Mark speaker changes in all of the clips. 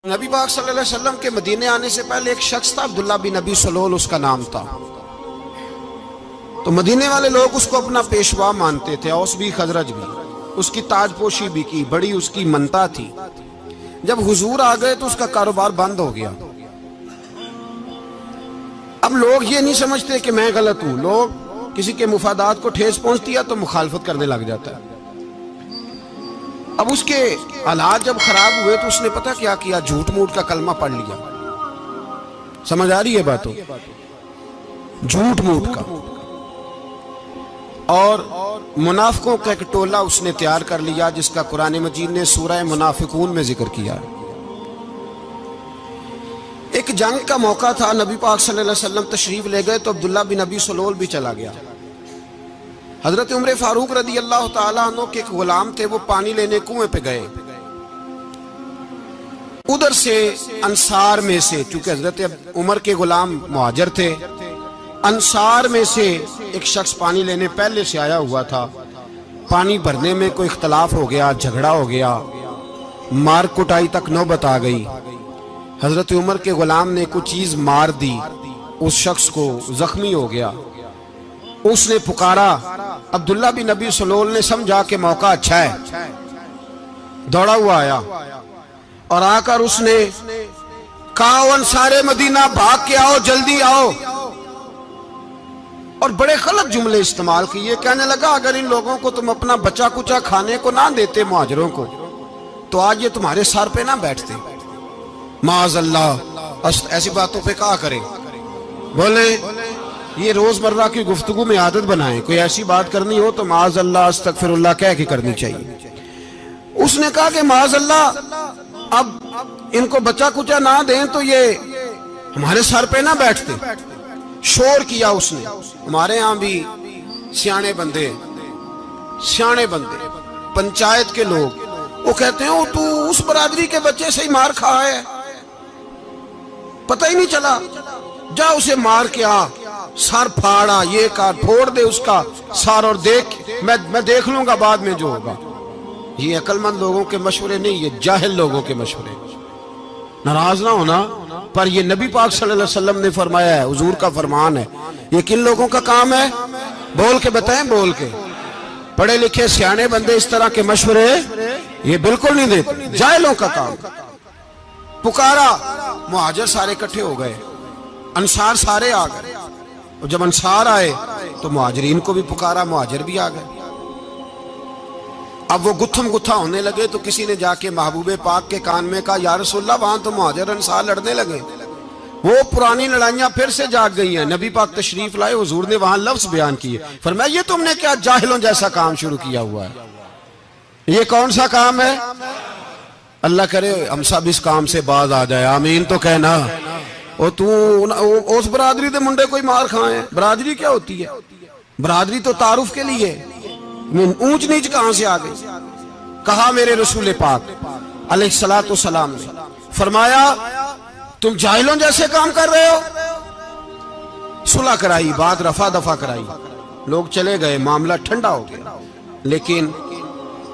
Speaker 1: نبی پاک صلی اللہ علیہ وسلم کے مدینے آنے سے پہلے ایک شخص تھا، عبداللہ بن ابی سلول اس کا نام تھا۔ تو مدینے والے لوگ اس کو اپنا پیشوا مانتے تھے، اوس بھی خزرج بھی، اس کی تاج پوشی بھی کی، بڑی اس کی منتا تھی۔ جب حضور آ گئے تو اس کا کاروبار بند ہو گیا۔ اب لوگ یہ نہیں سمجھتے کہ میں غلط ہوں، لوگ کسی کے مفادات کو ٹھیس پہنچتی ہے تو مخالفت کرنے لگ جاتا ہے۔ اب اس کے حالات جب خراب ہوئے تو اس نے پتہ کیا کیا، جھوٹ موٹ کا کلمہ پڑھ لیا۔ سمجھ آ رہی ہے باتوں؟ جھوٹ موٹ کا، اور منافقوں کا ایک ٹولہ اس نے تیار کر لیا جس کا قرآن مجید نے سورہ منافقون میں ذکر کیا۔ ایک جنگ کا موقع تھا، نبی پاک صلی اللہ علیہ وسلم تشریف لے گئے تو عبداللہ بن ابی سلول بھی چلا گیا۔ حضرت عمر فاروق رضی اللہ تعالیٰ عنہ کے ایک غلام تھے، وہ پانی لینے کنویں پہ گئے۔ ادھر سے انصار میں سے، چونکہ حضرت عمر کے غلام مہاجر تھے، انصار میں سے ایک شخص پانی لینے پہلے سے آیا ہوا تھا۔ پانی بھرنے میں کوئی اختلاف ہو گیا، جھگڑا ہو گیا، مار کٹائی تک نوبت آ گئی۔ حضرت عمر کے غلام نے کچھ چیز مار دی، اس شخص کو زخمی ہو گیا۔ اس نے پکارا، عبداللہ بن ابی سلول نے سمجھا کہ موقع اچھا ہے، دوڑا ہوا آیا اور آ کر اس نے کہا، انصار مدینہ بھاگ کے آؤ، جلدی آؤ، اور بڑے غلط جملے استعمال کیے۔ کہنے لگا، اگر ان لوگوں کو تم اپنا بچا کچا کھانے کو نہ دیتے مہاجروں کو تو آج یہ تمہارے سر پہ نہ بیٹھتے۔ معاذ اللہ، ایسی باتوں پہ کہا کرے، بولے یہ روزمرہ کی گفتگو میں عادت بنائیں، کوئی ایسی بات کرنی ہو تو معاذ اللہ استغفر اللہ کہہ کے کرنی چاہیے۔ اس نے کہا کہ معاذ اللہ، اب ان کو بچا کچا نہ دیں تو یہ ہمارے سر پہ نہ بیٹھتے۔ شور کیا اس نے۔ ہمارے ہاں بھی سیانے بندے پنچایت کے لوگ، وہ کہتے ہیں تو اس برادری کے بچے سے ہی مار کھا ہے، پتہ ہی نہیں چلا، جا اسے مار کے آ، سر پھاڑا، یہ کار پھوڑ دے اس کا سر، اور دیکھ میں دیکھ لوں گا بعد میں جو ہوگا۔ یہ عقل مند لوگوں کے مشورے نہیں، یہ جاہل لوگوں کے مشورے۔ ناراض نہ ہونا، پر یہ نبی پاک صلی اللہ علیہ وسلم نے فرمایا ہے، حضور کا فرمان ہے۔ یہ کن لوگوں کا کام ہے؟ بول کے بتائیں، بول کے۔ پڑھے لکھے سیانے بندے اس طرح کے مشورے یہ بالکل نہیں دیتے، جاہلوں کا کام۔ پکارا، مہاجر سارے اکٹھے ہو گئے، انصار سارے آ گئے، اور جب انصار آئے تو مہاجرین کو بھی پکارا، مہاجر بھی آ گئے۔ اب وہ گتھم گتھا ہونے لگے تو کسی نے جا کے محبوب پاک کے کان میں کہا، یا رسول اللہ، وہاں تو مہاجر انصار لڑنے لگے، وہ پرانی لڑائیاں پھر سے جاگ گئی ہیں۔ نبی پاک تشریف لائے، حضور نے وہاں لفظ بیان کیے، فرمایا یہ تم نے کیا جاہلوں جیسا کام شروع کیا ہوا ہے؟ یہ کون سا کام ہے؟ اللہ کرے ہم سب اس کام سے باز آ جائے، آمین تو کہنا۔ اور تو اس برادری دے منڈے کوئی مار کھائے ہیں؟ برادری کیا ہوتی ہے؟ برادری تو تعارف کے لیے، اونچ نیچ کہاں سے آ گئی؟ کہا میرے رسول پاک علیہ الصلوۃ والسلام نے، فرمایا تم جاہلوں جیسے کام کر رہے ہو۔ صلح کرائی، بات رفع دفع کرائی، لوگ چلے گئے، معاملہ ٹھنڈا ہو گیا۔ لیکن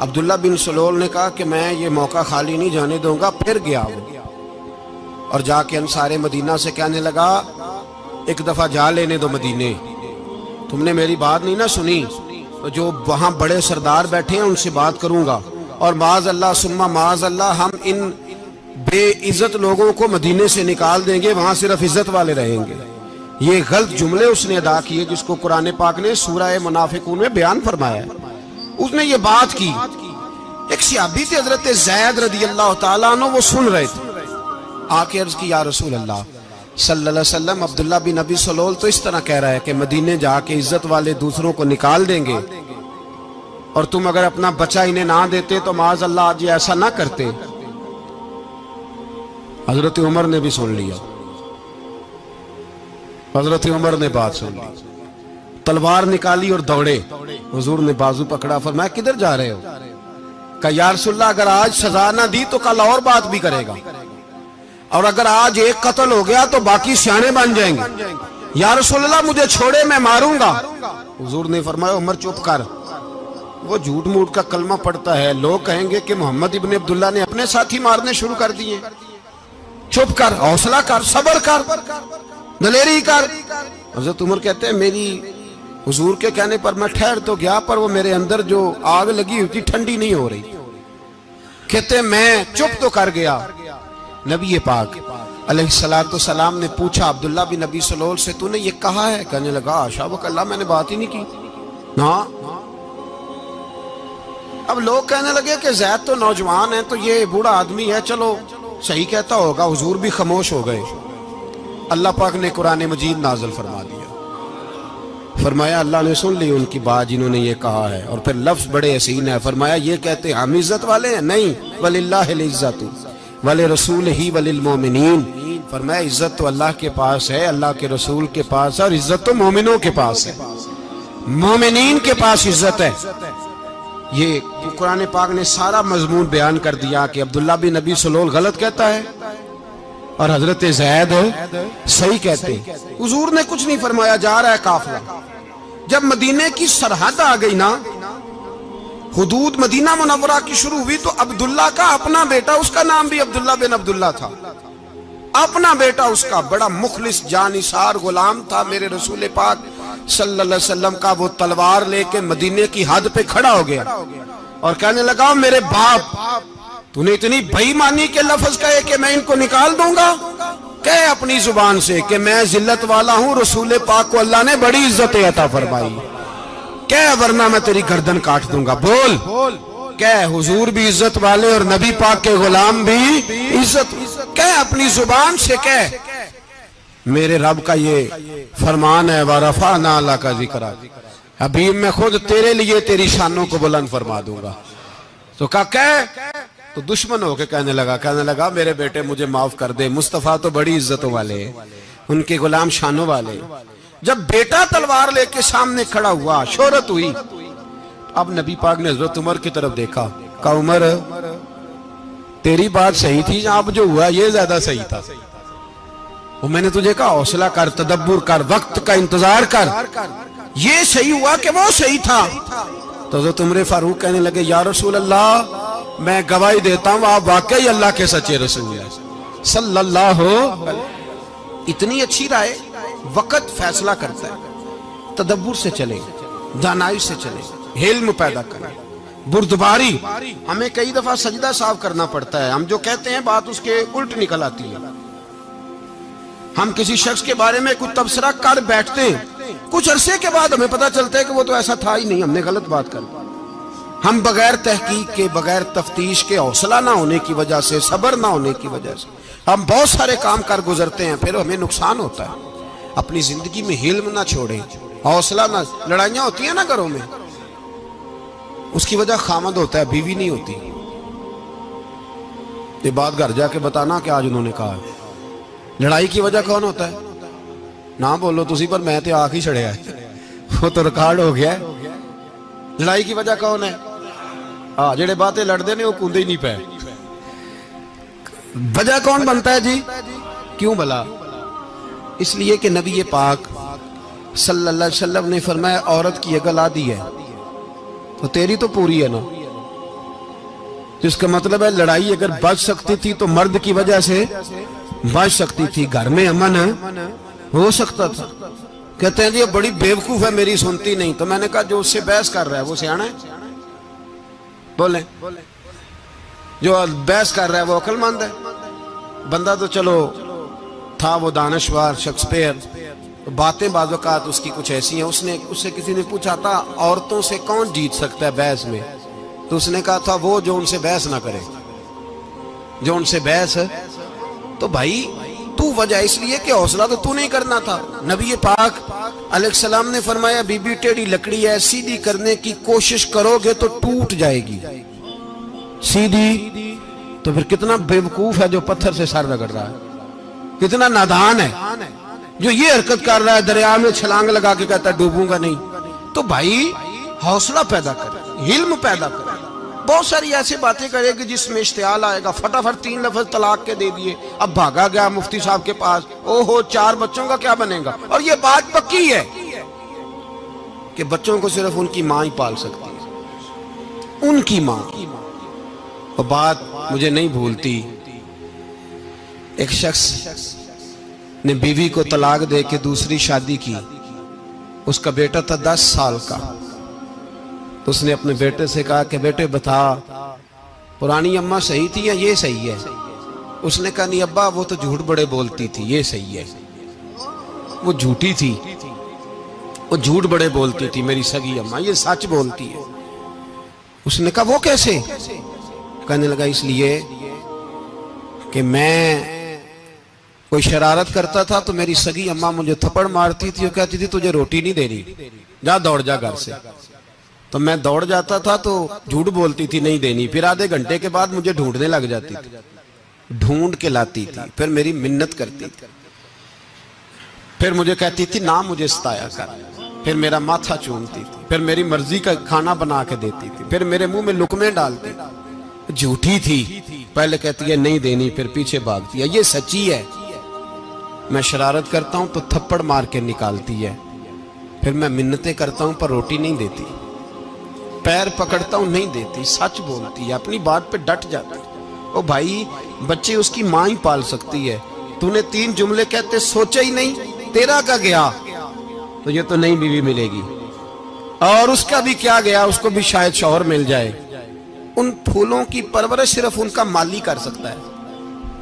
Speaker 1: عبداللہ بن سلول نے کہا کہ میں یہ موقع خالی نہیں جانے دوں گا۔ پھر گیا وہ اور جا کے انصار مدینہ سے کہنے لگا، ایک دفعہ جا لینے دو مدینے، تم نے میری بات نہیں نہ سنی تو جو وہاں بڑے سردار بیٹھے ہیں ان سے بات کروں گا، اور معاذ اللہ ثم معاذ اللہ ہم ان بے عزت لوگوں کو مدینے سے نکال دیں گے، وہاں صرف عزت والے رہیں گے۔ یہ غلط جملے اس نے ادا کیے جس کو قرآن پاک نے سورہ منافقون میں بیان فرمایا ہے۔ اس نے یہ بات کی۔ ایک صحابی تھے حضرت زید رضی اللہ تعالیٰ عنہ، وہ سن رہے تھے، آ کے عرض کی، یا رسول اللہ صلی اللہ علیہ وسلم، عبداللہ بن ابی سلول تو اس طرح کہہ رہا ہے کہ مدینے جا کے عزت والے دوسروں کو نکال دیں گے، اور تم اگر اپنا بچہ انہیں نہ دیتے تو معاذ اللہ آج یہ ایسا نہ کرتے۔ حضرت عمر نے بھی سن لیا، حضرت عمر نے بات سن لی، تلوار نکالی اور دوڑے۔ حضور نے بازو پکڑا، فرمایا کدھر جا رہے ہو؟ کہا یا رسول اللہ، اگر آج سزا نہ دی تو کل اور بات بھی کرے گا، اور اگر آج ایک قتل ہو گیا تو باقی سیانے بن جائیں گے۔ یا رسول اللہ مجھے چھوڑے، میں ماروں گا۔ حضور نے فرمایا عمر چپ کر، وہ جھوٹ موٹ کا کلمہ پڑھتا ہے، لوگ کہیں گے کہ محمد ابن عبداللہ نے اپنے ساتھی مارنے شروع کر دیے۔ چپ کر، حوصلہ کر، صبر کر، دلیری کر۔ حضرت عمر کہتے ہیں میری حضور کے کہنے پر میں ٹھہر تو گیا، پر وہ میرے اندر جو آگ لگی ہوئی تھی ٹھنڈی نہیں ہو رہی۔ کہتے ہیں میں چپ تو کر گیا۔ نبی پاک علیہ السلام نے پوچھا عبداللہ بن نبی سلول سے، تو نے یہ کہا ہے؟ کہنے لگا حاشا وک اللہ، میں نے بات ہی نہیں کی نا۔ اب لوگ کہنے لگے کہ زید تو نوجوان ہے، تو یہ بوڑھا آدمی ہے، چلو صحیح کہتا ہوگا۔ حضور بھی خاموش ہو گئے۔ اللہ پاک نے قرآن مجید نازل فرما دیا، فرمایا اللہ نے سن لی ان کی بات جنہوں نے یہ کہا ہے، اور پھر لفظ بڑے حسین ہے، فرمایا یہ کہتے ہم عزت والے ہیں؟ نہیں، وَلِلَّهِ الْعِزَّةُ وَلِرَسُولِهِ وَلِلْمُؤْمِنِينَ، فرمایا عزت تو اللہ کے پاس ہے، اللہ کے رسول کے پاس ہے، اور عزت تو مومنوں کے پاس ہے، مومنین کے پاس عزت ہے۔ یہ قرآن پاک نے سارا مضمون بیان کر دیا کہ عبداللہ بن نبی سلول غلط کہتا ہے اور حضرت زید صحیح کہتے ہیں۔ حضور نے کچھ نہیں فرمایا، جا رہا ہے قافلہ۔ جب مدینے کی سرحد آ گئی نا، حدود مدینہ منورہ کی شروع ہوئی، تو عبداللہ کا اپنا بیٹا، اس کا نام بھی عبداللہ بن عبداللہ تھا، اپنا بیٹا اس کا بڑا مخلص جانثار غلام تھا میرے رسول پاک صلی اللہ علیہ وسلم کا۔ وہ تلوار لے کے مدینے کی حد پہ کھڑا ہو گیا اور کہنے لگا میرے باپ، تو نے اتنی بے ایمانی کے لفظ کہے کہ میں ان کو نکال دوں گا؟ کہے اپنی زبان سے کہ میں ذلت والا ہوں، رسول پاک کو اللہ نے بڑی عزت عطا فرمائی، کہے ورنہ میں تیری گردن کاٹ دوں گا۔ بول، کہے حضور بھی عزت والے اور نبی پاک کے غلام بھی عزت، کہے اپنی زبان سے، کہے میرے رب کا یہ فرمان ہے وَرَفَعْنَا لَكَ ذِكْرَكَ، حبیب میں خود تیرے لیے تیری شانوں کو بلند فرما دوں گا۔ تو کہا کہے، تو دشمن ہو کے کہنے لگا میرے بیٹے مجھے معاف کر دے، مصطفیٰ تو بڑی عزتوں والے ہیں، ان کے غلام شانوں والے۔ جب بیٹا تلوار لے کے سامنے کھڑا ہوا، شہرت ہوئی، اب نبی پاک نے حضرت عمر کی طرف دیکھا، کہا عمر تیری بات صحیح تھی، اب جو ہوا یہ زیادہ صحیح تھا۔ وہ میں نے تجھے کہا حوصلہ کر، تدبر کر، وقت کا انتظار کر، یہ صحیح ہوا کہ وہ صحیح تھا۔ تو حضرت عمر فاروق کہنے لگے یا رسول اللہ، میں گواہی دیتا ہوں آپ واقعی اللہ کے سچے رسول ہیں صلی اللہ علیہ۔ اتنی اچھی رائے، وقت فیصلہ کرتا ہے، تدبر سے چلے، دانائی سے چلے، علم پیدا کریں، بردباری۔ ہمیں کئی دفعہ سجدہ صاف کرنا پڑتا ہے، ہم جو کہتے ہیں بات اس کے الٹ نکل آتی ہے۔ ہم کسی شخص کے بارے میں کوئی تبصرہ کر بیٹھتے ہیں، کچھ عرصے کے بعد ہمیں پتہ چلتا ہے کہ وہ تو ایسا تھا ہی نہیں، ہم نے غلط بات کر دی۔ ہم بغیر تحقیق کے، بغیر تفتیش کے، حوصلہ نہ ہونے کی وجہ سے، صبر نہ ہونے کی وجہ سے ہم بہت سارے کام کر گزرتے ہیں، پھر ہمیں نقصان ہوتا ہے۔ اپنی زندگی میں علم نہ چھوڑیں، حوصلہ نہ، لڑائیاں ہوتی ہیں نا گھروں میں، اس کی وجہ خامد ہوتا ہے، بیوی نہیں ہوتی۔ یہ بات گھر جا کے بتانا کہ آج انہوں نے کہا ہے۔ لڑائی کی وجہ کون ہوتا ہے؟ نہ بولو تسی، پر میں تے آنکھ ہی چھڑیا ہے، وہ تو ریکارڈ ہو گیا ہے۔ لڑائی کی وجہ کون ہے؟ جڑے باتیں لڑتے ہیں وہ کوندے ہی نہیں پے۔ وجہ کون بنتا ہے جی؟ کیوں بلا؟ اس لیے کہ نبی پاک صلی اللہ علیہ وسلم نے فرمایا عورت کی عقل آدھی ہے تو تیری تو پوری ہے نا، جس کا مطلب ہے لڑائی اگر بچ سکتی تھی تو مرد کی وجہ سے بچ سکتی تھی، گھر میں امن ہو سکتا تھا۔ کہتے ہیں جی یہ بڑی بیوقوف ہے، میری سنتی نہیں۔ تو میں نے کہا جو اس سے بحث کر رہا ہے وہ سیانا ہے؟ بولیں، جو بحث کر رہا ہے وہ عقل مند ہے؟ بندہ تو چلو تھا وہ دانشور شیکسپیئر، باتیں بعض اوقات اس کی کچھ ایسی ہیں۔ اس سے کسی نے پوچھا تھا عورتوں سے کون جیت سکتا ہے بحث میں، تو اس نے کہا تھا وہ جو ان سے بحث نہ کرے، جو ان سے بحث۔ تو بھائی تو وجہ اس لیے کہ حوصلہ تو نہیں کرنا تھا۔ نبی پاک علیہ السلام نے فرمایا بی بی ٹیڑھی لکڑی ہے، سیدھی کرنے کی کوشش کرو گے تو ٹوٹ جائے گی، سیدھی تو پھر کتنا بیوقوف ہے جو پتھر سے سر رگڑ رہا ہے، کتنا نادان ہے جو یہ حرکت کر رہا ہے، دریا میں چھلانگ لگا کے کہتا ہے ڈوبوں گا نہیں۔ تو بھائی حوصلہ پیدا کرے، علم پیدا کرے۔ بہت ساری ایسی باتیں کرے کہ جس میں اشتعال آئے گا، فٹافٹ 3 لفظ طلاق کے دے دیے، اب بھاگا گیا مفتی صاحب کے پاس، او ہو 4 بچوں کا کیا بنے گا؟ اور یہ بات پکی ہے کہ بچوں کو صرف ان کی ماں ہی پال سکتی ہے، ان کی ماں۔ اور بات مجھے نہیں بھولتی ایک شخص نے بیوی کو طلاق دے کے دوسری شادی کی. اس کا بیٹا تھا 10 سال کا. تو اس نے اپنے بیٹے سے کہا کہ بیٹے بتا پرانی اماں صحیح تھی یا یہ صحیح ہے؟ اس نے کہا نہیں ابا وہ تو جھوٹ بڑے بولتی تھی، یہ صحیح ہے. وہ جھوٹی تھی، وہ جھوٹ بڑے بولتی تھی میری سگی اماں، یہ سچ بولتی ہے. اس نے کہا وہ کیسے؟ کہنے لگا اس لیے کہ میں کوئی شرارت کرتا تھا تو میری سگی اماں مجھے تھپڑ مارتی تھی اور کہتی تھی تجھے روٹی نہیں دینی، جا دوڑ جا گھر سے. تو میں دوڑ جاتا تھا تو جھوٹ بولتی تھی نہیں دینی، پھر آدھے گھنٹے کے بعد مجھے ڈھونڈنے لگ جاتی تھی، ڈھونڈ کے لاتی تھی، پھر میری منت کرتی تھی، پھر مجھے کہتی تھی نہ مجھے ستایا کر، پھر میرا ماتھا چومتی تھی، پھر میری مرضی کا کھانا بنا کے دیتی تھی، پھر میرے منہ میں لقمے ڈالتی. جھوٹی تھی، پہلے کہتی ہے نہیں دینی پھر پیچھے بھاگتی ہے. یہ سچی ہے، میں شرارت کرتا ہوں تو تھپڑ مار کے نکالتی ہے، پھر میں منتیں کرتا ہوں پر روٹی نہیں دیتی، پیر پکڑتا ہوں نہیں دیتی. سچ بولتی ہے، اپنی بات پہ ڈٹ جاتی. او بھائی بچے اس کی ماں ہی پال سکتی ہے، تو نے 3 جملے کہتے سوچا ہی نہیں، تیرا کا گیا تو یہ تو نئی بیوی ملے گی، اور اس کا بھی کیا گیا، اس کو بھی شاید شوہر مل جائے. ان پھولوں کی پرورش صرف ان کا مالی کر سکتا ہے،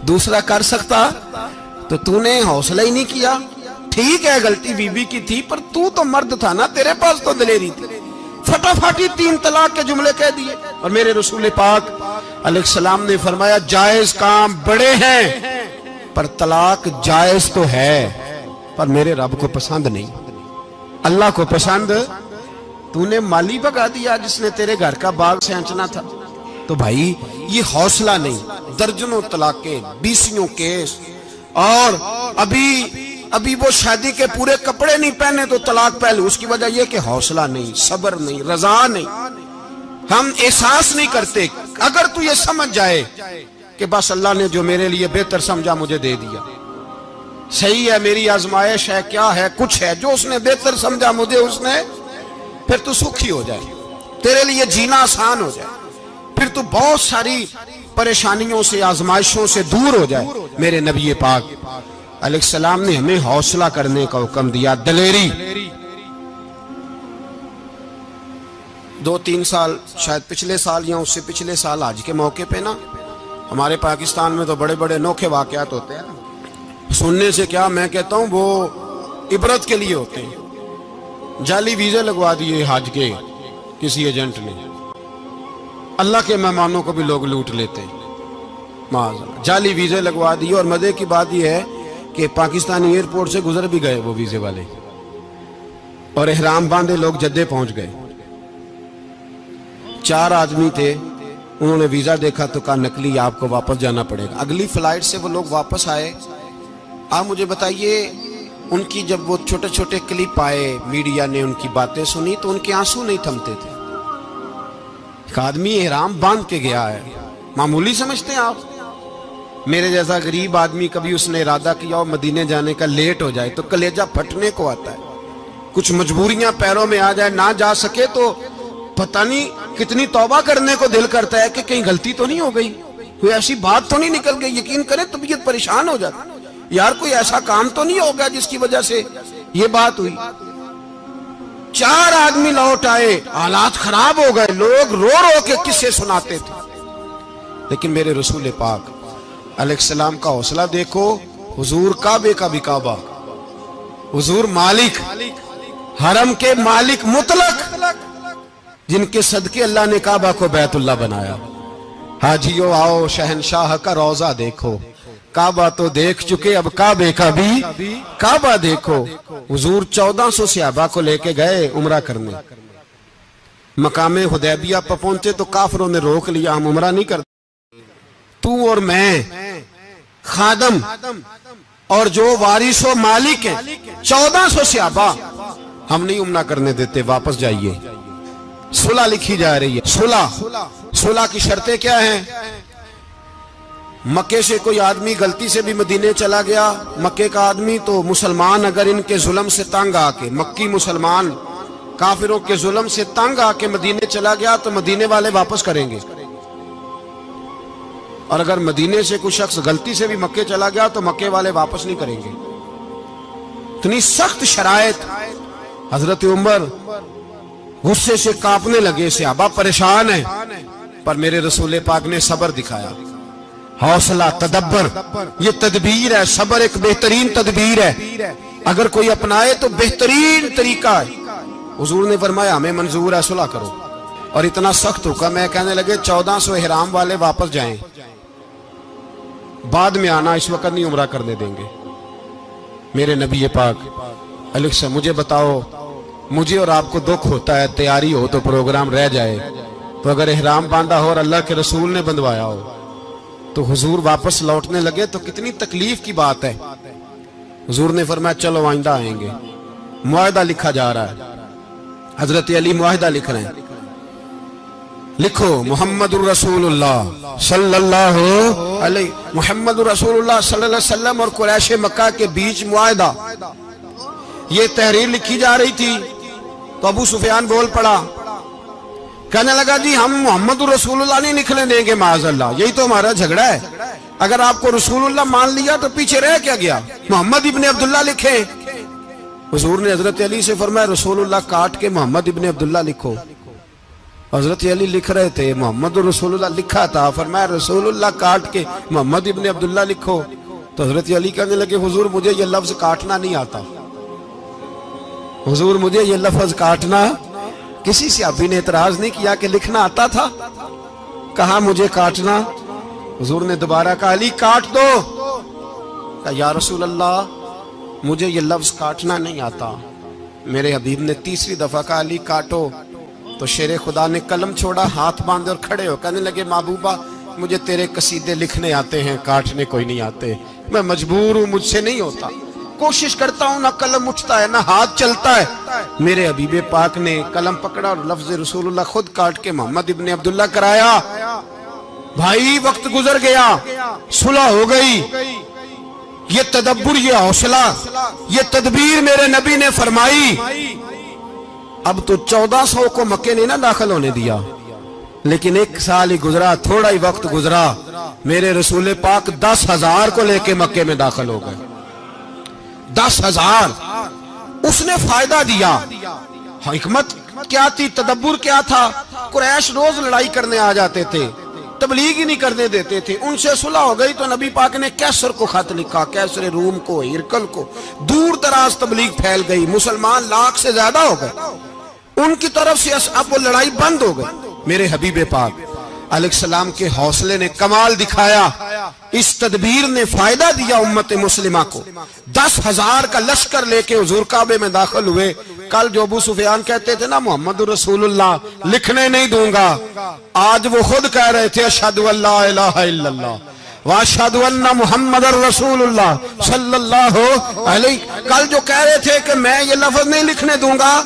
Speaker 1: دوسرا کر سکتا تو نے حوصلہ ہی نہیں کیا. ٹھیک ہے غلطی بی بی کی تھی پر تو مرد تھا نا، تیرے پاس تو دلیری تھی. فٹافٹی 3 طلاق کے جملے کہہ دیے. اور میرے رسول پاک علیہ السلام نے فرمایا جائز کام بڑے ہیں پر طلاق جائز تو ہے پر میرے رب کو پسند نہیں، اللہ کو پسند. تو نے مالی بگا دیا جس نے تیرے گھر کا باغ سینچنا تھا. تو بھائی یہ حوصلہ نہیں، درجنوں طلاقیں، 20 کیس، اور ابھی وہ شادی کے پورے کپڑے نہیں پہنے تو طلاق پہلے. اس کی وجہ یہ کہ حوصلہ نہیں، صبر نہیں، رضا نہیں، ہم احساس نہیں کرتے. اگر تو یہ سمجھ جائے کہ بس اللہ نے جو میرے لیے بہتر سمجھا مجھے دے دیا، صحیح ہے میری آزمائش ہے، کیا ہے کچھ ہے جو اس نے بہتر سمجھا مجھے اس نے، پھر تو سکھی ہو جائے، تیرے لیے جینا آسان ہو جائے، پھر تو بہت ساری پریشانیوں سے آزمائشوں سے دور ہو جائے. میرے نبی پاک علیہ السلام نے ہمیں حوصلہ کرنے کا حکم دیا، دلیری. 2-3 سال شاید پچھلے سال یا اس سے پچھلے سال حج کے موقع پہ نا ہمارے پاکستان میں تو بڑے بڑے انوکھے واقعات ہوتے ہیں. سننے سے کیا میں کہتا ہوں وہ عبرت کے لیے ہوتے ہیں. جعلی ویزے لگوا دیے حج کے کسی ایجنٹ نے، اللہ کے مہمانوں کو بھی لوگ لوٹ لیتے ہیں. معاذ جعلی ویزے لگوا دیے. اور مزے کی بات یہ ہے کہ پاکستانی ایئرپورٹ سے گزر بھی گئے وہ ویزے والے، اور احرام باندھے لوگ جدے پہنچ گئے. 4 آدمی تھے، انہوں نے ویزا دیکھا تو کہا نقلی آپ کو واپس جانا پڑے گا. اگلی فلائٹ سے وہ لوگ واپس آئے. آپ مجھے بتائیے ان کی جب وہ چھوٹے چھوٹے کلپ آئے، میڈیا نے ان کی باتیں سنی تو ان کے آنسو نہیں تھمتے تھے. ایک آدمی احرام باندھ کے گیا ہے، معمولی سمجھتے ہیں آپ؟ میرے جیسا غریب آدمی کبھی اس نے ارادہ کیا اور مدینے جانے کا لیٹ ہو جائے تو کلیجہ پھٹنے کو آتا ہے. کچھ مجبوریاں پیروں میں آ جائے، نہ جا سکے تو پتہ نہیں کتنی توبہ کرنے کو دل کرتا ہے کہ کہیں غلطی تو نہیں ہو گئی، کوئی ایسی بات تو نہیں نکل گئی. یقین کریں طبیعت پریشان ہو جاتی، یار کوئی ایسا کام تو نہیں ہوگا جس کی وجہ سے یہ بات ہوئی. 4 آدمی لوٹ آئے، حالات خراب ہو گئے، لوگ رو رو کے قصے سناتے تھے. لیکن میرے رسول پاک علیہ السلام کا حوصلہ دیکھو. حضور کعبے کا بھی کعبہ، حضور مالک، حرم کے مالک مطلق، جن کے صدقے اللہ نے کعبہ کو بیت اللہ بنایا. حاجیو آؤ شہنشاہ کا روضہ دیکھو، کعبہ تو دیکھ چکے اب کعبے کا بھی کعبہ دیکھو. حضور 1400 صحابہ کو لے کے گئے عمرہ کرنے. مقام حدیبیہ پر پہنچے تو کافروں نے روک لیا، ہم عمرہ نہیں کرتے. تو اور میں خادم اور جو وارث و مالک ہیں 1400 صحابہ، ہم نہیں عمرہ کرنے دیتے، واپس جائیے. صلح لکھی جا رہی ہے. صلح کی شرطیں کیا ہیں؟ مکے سے کوئی آدمی غلطی سے بھی مدینے چلا گیا، مکے کا آدمی، تو مسلمان اگر ان کے ظلم سے تنگ آ کے، مکی مسلمان کافروں کے ظلم سے تنگ آ کے مدینے چلا گیا تو مدینے والے واپس کریں گے. اور اگر مدینے سے کوئی شخص غلطی سے بھی مکے چلا گیا تو مکے والے واپس نہیں کریں گے. اتنی سخت شرائط. حضرت عمر غصے سے کانپنے لگے, صحابہ پریشان ہیں, پر میرے رسول پاک نے صبر دکھایا, حوصلہ, تدبر. یہ تدبیر ہے, صبر ایک بہترین تدبیر ہے, اگر کوئی اپنائے تو بہترین طریقہ ہے. حضور نے فرمایا ہمیں منظور ہے, صلح کرو. اور اتنا سخت حکم ہے, کہنے لگے 1400 احرام والے واپس جائیں, بعد میں آنا, اس وقت نہیں عمرہ کرنے دیں گے. میرے نبی پاک علیہ السلام, مجھے بتاؤ, مجھے اور آپ کو دکھ ہوتا ہے تیاری ہو تو پروگرام رہ جائے, تو اگر احرام باندھا ہو اور اللہ کے رسول نے بندھوایا ہو تو حضور واپس لوٹنے لگے تو کتنی تکلیف کی بات ہے. حضور نے فرمایا چلو آئندہ آئیں گے. معاہدہ لکھا جا رہا ہے, حضرت علی معاہدہ لکھ رہے ہیں. لکھو محمد الرسول اللہ صلی اللہ علیہ محمد الرسول اللہ صلی اللہ علیہ وسلم اور قریش مکہ کے بیچ معاہدہ. یہ تحریر لکھی جا رہی تھی تو ابو سفیان بول پڑا, کہنے لگا جی ہم محمد الرسول اللہ نہیں لکھنے دیں گے معاذ اللہ, یہی تو ہمارا جھگڑا ہے. اگر آپ کو رسول اللہ مان لیا تو پیچھے رہ کیا گیا, محمد ابن عبداللہ لکھیں. حضور نے حضرت علی سے فرمایا رسول اللہ کاٹ کے محمد ابن عبداللہ لکھو. حضرت علی لکھ رہے تھے, محمد رسول اللہ لکھا تھا, فرمایا رسول اللہ کاٹ کے محمد ابن عبداللہ لکھو. تو حضرت علی کہنے لگے حضور مجھے یہ لفظ کاٹنا نہیں آتا, حضور مجھے یہ لفظ کاٹنا. کسی صحابی نے اعتراض نہیں کیا کہ لکھنا آتا تھا, کہا مجھے کاٹنا. حضور نے دوبارہ کہا علی کاٹ دو. کہا یا رسول اللہ مجھے یہ لفظ کاٹنا نہیں آتا. میرے حبیب نے تیسری دفعہ کہا علی کاٹو. تو شیر خدا نے قلم چھوڑا, ہاتھ باندھے اور کھڑے ہو کہنے لگے محبوبہ مجھے تیرے قصیدے لکھنے آتے ہیں, کاٹنے کوئی نہیں آتے. میں مجبور ہوں, مجھ سے نہیں ہوتا, کوشش کرتا ہوں, نہ قلم اٹھتا ہے نہ ہاتھ چلتا ہے. میرے حبیب پاک نے قلم پکڑا اور لفظ رسول اللہ خود کاٹ کے محمد ابن عبداللہ کرایا. بھائی وقت گزر گیا, صلح ہو گئی. یہ تدبر, یہ حوصلہ, یہ تدبیر میرے نبی نے فرمائی. اب تو 1400 کو مکے نے نہ داخل ہونے دیا, لیکن ایک سال ہی گزرا, تھوڑا ہی وقت گزرا, میرے رسول پاک 10,000 کو لے کے مکے میں داخل ہو گئے. 10,000. اس نے فائدہ دیا. حکمت کیا تھی, تدبر کیا تھا. قریش روز لڑائی کرنے آ جاتے تھے, تبلیغ ہی نہیں کرنے دیتے تھے. ان سے صلح ہو گئی تو نبی پاک نے کیسر کو خط لکھا, کیسر روم کو, ہرکل کو. دور دراز تبلیغ پھیل گئی, مسلمان 100,000 سے زیادہ ہو گئے. ان کی طرف سے اب وہ لڑائی بند ہو گئی. میرے حبیب پاک علیہ السلام کے حوصلے نے کمال دکھایا, اس تدبیر نے فائدہ دیا امت مسلمہ کو. 10,000 کا لشکر لے کے حضور کعبے میں داخل ہوئے. کل جو ابو سفیان کہتے تھے نا محمد رسول اللہ لکھنے نہیں دوں گا, آج وہ خود کہہ رہے تھے اشہد ان لا الہ الا اللہ واشہد ان محمد رسول اللہ صلی اللہ علیہ. کل جو کہہ رہے تھے کہ میں یہ لفظ نہیں لکھنے دوں گا,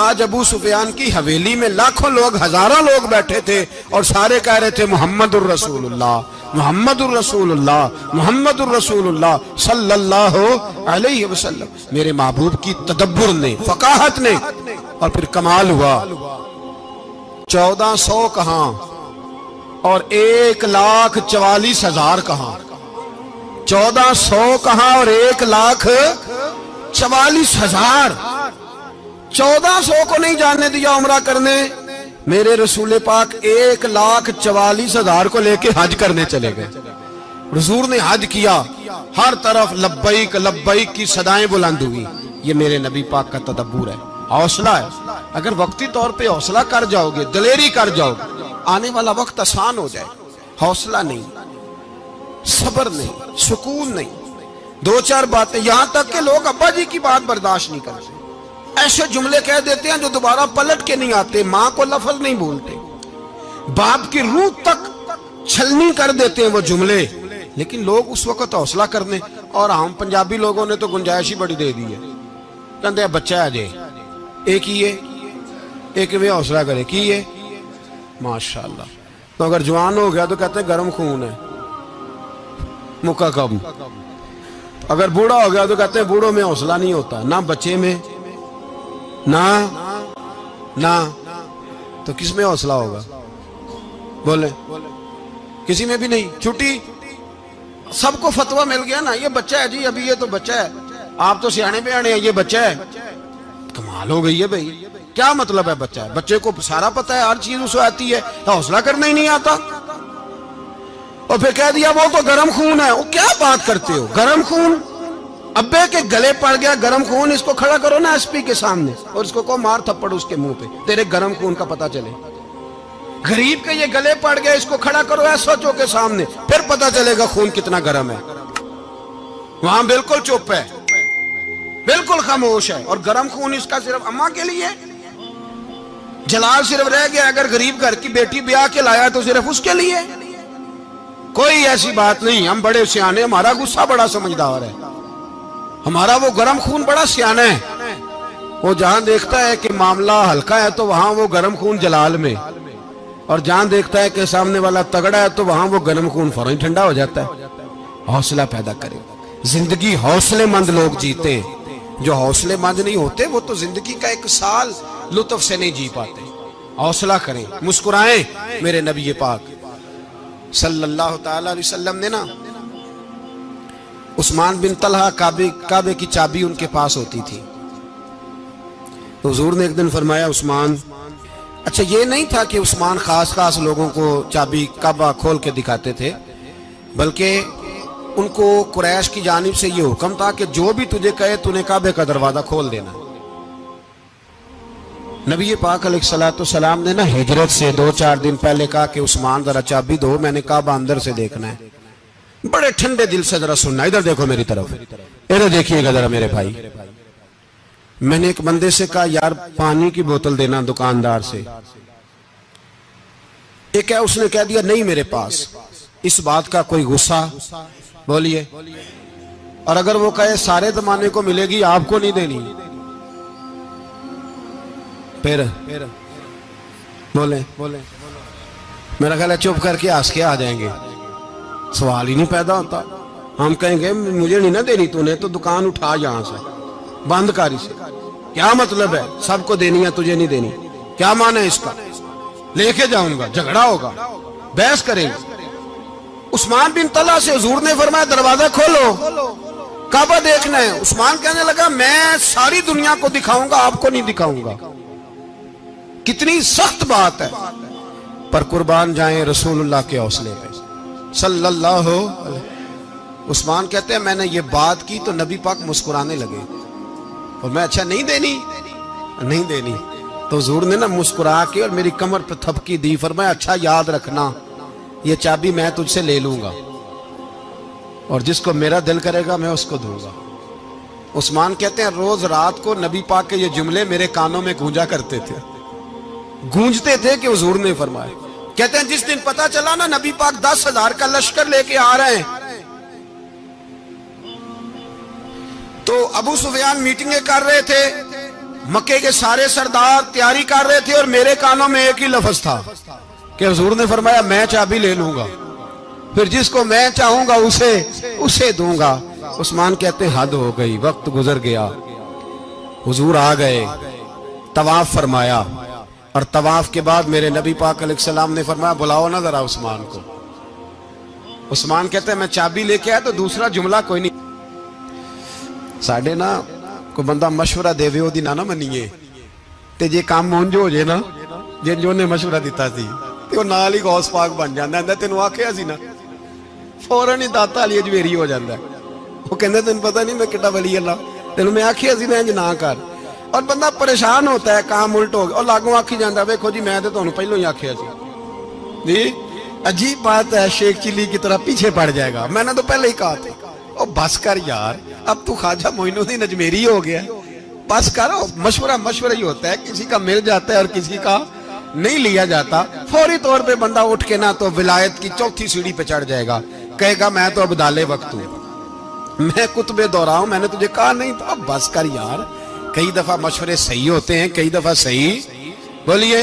Speaker 1: آج ابو سفیان کی حویلی میں لاکھوں لوگ, ہزاروں لوگ بیٹھے تھے اور سارے کہہ رہے تھے محمد الرسول اللہ محمد الرسول اللہ محمد الرسول اللہ صلی اللہ علیہ وسلم. میرے محبوب کی تدبر نے, فقاہت نے, اور پھر کمال ہوا. 1400 کہاں اور 1,44,000 کہاں. 1400 کہاں اور 1,44,000. 1400 کو نہیں جانے دیا عمرہ کرنے. میرے رسول پاک 1,44,000 کو لے کے حج کرنے چلے گئے. حضور نے حج کیا, ہر طرف لبیک لبیک کی صدائیں بلند ہوئی. یہ میرے نبی پاک کا تدبر ہے, حوصلہ ہے. اگر وقتی طور پہ حوصلہ کر جاؤ گے, دلیری کر جاؤ گے, آنے والا وقت آسان ہو جائے. حوصلہ نہیں, صبر نہیں, سکون نہیں. 2-4 باتیں, یہاں تک کہ لوگ ابا جی کی بات برداشت نہیں کرتے, ایسے جملے کہہ دیتے ہیں جو دوبارہ پلٹ کے نہیں آتے. ماں کو لفظ نہیں بولتے, باپ کی روح تک چھلنی کر دیتے ہیں وہ جملے. لیکن لوگ اس وقت حوصلہ کرنے, اور ہم پنجابی لوگوں نے تو گنجائش ہی بڑی دے دی ہے. کہتے ہیں بچہ ہے جے, ایک ہی ہے, ایک میں حوصلہ کرے کی ہے ماشاءاللہ. تو اگر جوان ہو گیا تو کہتے ہیں گرم خون ہے, مکہ کم. اگر بوڑھا ہو گیا تو کہتے ہیں بوڑھوں میں حوصلہ نہیں ہوتا, نہ بچے میں نہ. تو کس میں حوصلہ ہوگا, بولے کسی میں بھی نہیں. چھٹی سب کو فتویٰ مل گیا نا, یہ بچہ ہے جی, ابھی یہ تو بچہ ہے, آپ تو سیانے بیانے ہیں, یہ بچہ ہے. کمال ہو گئی ہے بھائی, کیا مطلب ہے بچہ ہے؟ بچے کو سارا پتہ ہے, ہر چیز اسے آتی ہے, حوصلہ کرنا ہی نہیں آتا. اور پھر کہہ دیا وہ تو گرم خون ہے. وہ کیا بات کرتے ہو, گرم خون؟ ابے کے گلے پڑ گیا گرم خون, اس کو کھڑا کرو نا ایس پی کے سامنے اور اس کو مار تھپڑ اس کے منہ پہ, تیرے گرم خون کا پتہ چلے. غریب کے یہ گلے پڑ گیا, اس کو کھڑا کرو ایس ایچ او کے سامنے, پھر پتہ چلے گا خون کتنا گرم ہے. وہاں بالکل چپ ہے, بالکل خاموش ہے. اور گرم خون اس کا صرف اماں کے لیے, جلال صرف رہ گیا اگر غریب گھر کی بیٹی بیاہ کے لایا تو صرف اس کے لیے. کوئی ایسی بات نہیں. ہم بڑے سیانے, ہمارا غصہ بڑا سمجھدار ہے, ہمارا وہ گرم خون بڑا سیانا ہے. وہ جہاں دیکھتا ہے کہ معاملہ ہلکا ہے تو وہاں وہ گرم خون جلال میں, اور جہاں دیکھتا ہے کہ سامنے والا تگڑا ہے تو وہاں وہ گرم خون فوراً ٹھنڈا ہو جاتا ہے. حوصلہ پیدا کرے. زندگی حوصلے مند لوگ جیتے ہیں, جو حوصلے مند نہیں ہوتے وہ تو زندگی کا ایک سال لطف سے نہیں جی پاتے. حوصلہ کریں, مسکرائیں. میرے نبی پاک صلی اللہ تعالی علیہ وسلم نے نا, عثمان بن طلحہ کعبے کی چابی ان کے پاس ہوتی تھی. تو حضور نے ایک دن فرمایا عثمان, اچھا یہ نہیں تھا کہ عثمان خاص لوگوں کو چابی کعبہ کھول کے دکھاتے تھے, بلکہ ان کو قریش کی جانب سے یہ حکم تھا کہ جو بھی تجھے کہے تو نے کعبے کا دروازہ کھول دینا. نبی پاک علیہ السلام نے نا ہجرت سے 2-4 دن پہلے کہا کہ عثمان ذرا چابی دو, میں نے کعبہ اندر سے دیکھنا ہے. بڑے ٹھنڈے دل سے ذرا سننا, ادھر دیکھو میری طرف, ادھر دیکھیے گا ذرا میرے بھائی. میں نے ایک بندے سے کہا یار پانی کی بوتل دینا دکاندار سے, ایک ہے اس نے کہہ دیا نہیں میرے پاس. اس بات کا کوئی غصہ بولیے, اور اگر وہ کہے سارے زمانے کو ملے گی آپ کو نہیں دینی, پھر بولیں میرا خیال ہے چپ کر کے ہنس کے آ جائیں گے, سوال ہی نہیں پیدا ہوتا. ہم کہیں گے مجھے نہیں نہ دینی, تو نے تو دکان اٹھا یہاں سے بند کاری سے. کیا مطلب ہے سب کو دینی ہے تجھے نہیں دینی, کیا معنی ہے اس کا؟ لے کے جاؤں گا, جھگڑا ہوگا, بحث کریں گے. عثمان بن طلحہ سے حضور نے فرمایا دروازہ کھولو, کعبہ دیکھنا ہے. عثمان کہنے لگا میں ساری دنیا کو دکھاؤں گا, آپ کو نہیں دکھاؤں گا. کتنی سخت بات ہے, پر قربان جائیں رسول اللہ کے حوصلے پہ صلی اللہ علیہ. عثمان کہتے ہیں میں نے یہ بات کی تو نبی پاک مسکرانے لگے, اور میں اچھا نہیں دینی, تو حضور نے نا مسکرا کے اور میری کمر پہ تھپکی دی, فرمایا اچھا یاد رکھنا یہ چابی میں تجھ سے لے لوں گا, اور جس کو میرا دل کرے گا میں اس کو دوں گا. عثمان کہتے ہیں روز رات کو نبی پاک کے یہ جملے میرے کانوں میں گونجتے تھے کہ حضور نے فرمایا. کہتے ہیں جس دن پتا چلا نا نبی پاک 10,000 کا لشکر لے کے آ رہے ہیں, تو ابو سفیان میٹنگیں کر رہے تھے, مکے کے سارے سردار تیاری کر رہے تھے, اور میرے کانوں میں ایک ہی لفظ تھا کہ حضور نے فرمایا میں چابی لے لوں گا, پھر جس کو میں چاہوں گا اسے دوں گا. عثمان کہتے ہیں حد ہو گئی, وقت گزر گیا, حضور آ گئے, طواف فرمایا, اور طواف کے بعد میرے نبی پاک علیہ السلام نے فرمایا بلاؤ نا ذرا عثمان کو. عثمان کہتے ہیں میں چابی لے کے آیا تو دوسرا جملہ کوئی نہیں. ساڑھے نا کوئی بندہ مشورہ دے وے دی نہ منیے, تے جے کام مونج ہو جے نا, جن جو نے مشورہ دیتا سی تے وہ نال ہی غوث پاک بن جاندا ہے. تینوں آکھیا سی نا, فوراً ہی داتا علی اجویری ہو جاندا ہے. وہ کہندے تینوں پتہ نہیں میں کڈا ولی اللہ, تینوں میں آکھیا سی نا انج نہ کر, اور بندہ پریشان ہوتا ہے کام الٹ ہو گیا, اور لاگوں آکھی جاندا ویکھو جی میں تے تانوں پہلوں ہی آکھیا سی. جی عجیب بات ہے, شیخ چلی کی طرح پیچھے پڑ جائے گا, میں نے تو پہلے ہی کہا تھا. او بس کر یار, اب تو خواجہ معین الدین اجمیری ہو گیا, بس کرو. مشورہ ہی ہوتا ہے, کسی کا مل جاتا ہے اور کسی کا نہیں لیا جاتا. فوری طور پہ بندہ اٹھ کے نا تو ولایت کی 4تھی سیڑھی پہ چڑھ جائے گا, کہے گا میں تو ابدال وقت ہوں, میں قطب دورہ ہوں, میں نے تجھے کہا نہیں تھا. بس کر یار, کئی دفعہ مشورے صحیح ہوتے ہیں, کئی دفعہ صحیح. بولیے